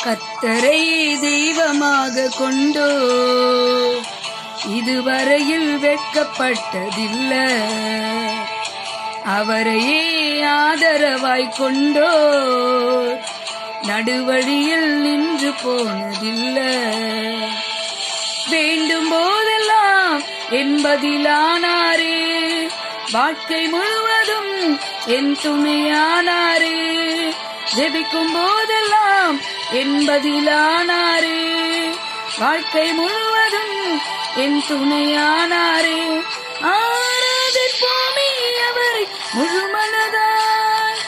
கர்த்தரை தெய்வமாக கொண்டோ இதுவரையில் வெட்கப்பட்டதில்ல. அவரையே ஆதரவாய் கொண்டோ நடுவழியில் நின்று போனதில்ல. வேண்டும் போதெல்லாம் என்பதிலானாரே, வாழ்க்கை முழுவதும் என் துணையானாரே. ஜெபிக்கும் போதெல்லாம் என்பதிலானாரே, வாழ்க்கை முழுவதும் என் துணையானாரே. ஆராதிப்போமே அவரை முழுமனதாய்,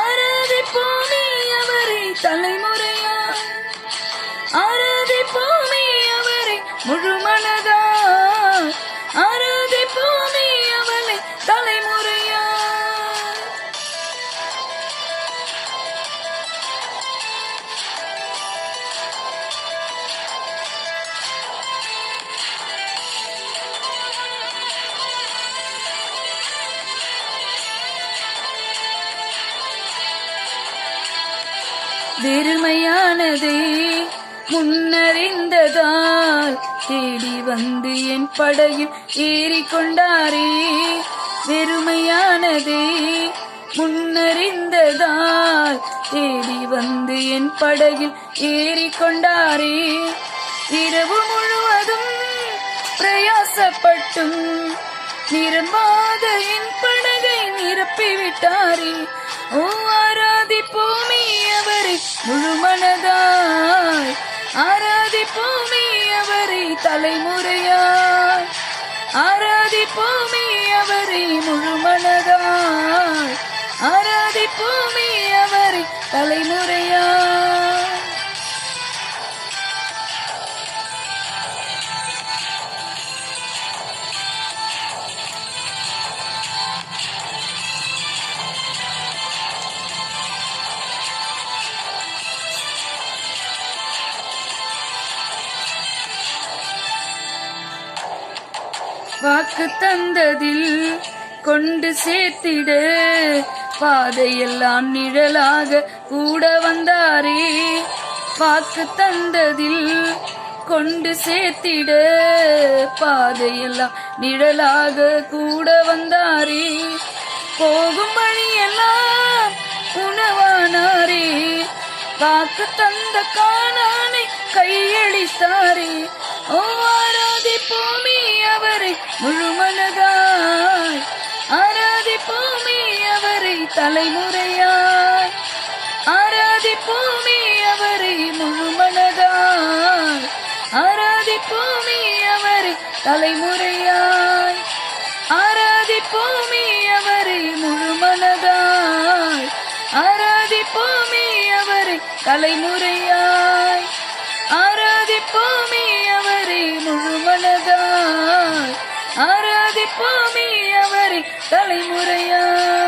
ஆராதிப்போமே அவரை தலைமுறையாய், ஆராதிப்போமே அவரை முழுமனதாய், ஆராதிப்போமே அவரை தலைமுறையாய். வெறுமையானதே முன்னறிந்ததால் தேடி வந்து என் படகில் ஏறிக்கொண்டாரே. வெறுமையானதே முன்னறிந்ததால் தேடி வந்து என் படகில் ஏறிக்கொண்டாரே. இரவு முழுவதும் பிரயாசப்பட்டும் நிரம்பாத என் படகை நிரப்பிவிட்டாரே. ஓ ஆராதிப்போமே அவரை முழுமனதாய், ஆராதிப்போமே அவரை தலைமுறையாய், ஆராதிப்போமே அவரை முழுமனதாய், ஆராதிப்போமே அவரை தலைமுறையாய். வாக்கு தந்ததில் கொண்டு சேர்த்திட பாதையெல்லாம் நிழலாக கூட வந்தாரே. வாக்கு தந்ததில் கொண்டு சேர்த்திட பாதையெல்லாம் நிழலாக கூட வந்தாரே. போகும் வழியெல்லாம் உணவானாரே, வாக்கு தந்த கானானை கையளித்தாரே. ஓ ஆராதிப்போமே அவரை முழுமனதாய், ஆராதிப்போமே அவரை தலைமுறையாய், ஆராதிப்போமே அவரை முழுமனதாய், ஆராதிப்போமே அவரை தலைமுறையாய், ஆராதிப்போமே அவரை முழுமனதாய், ஆராதிப்போமே அவரை தலைமுறையாய், ஆராதிப்போமே அவரை முழுமனதாய், ஆராதிப்போமே அவரை தலைமுறையாய்.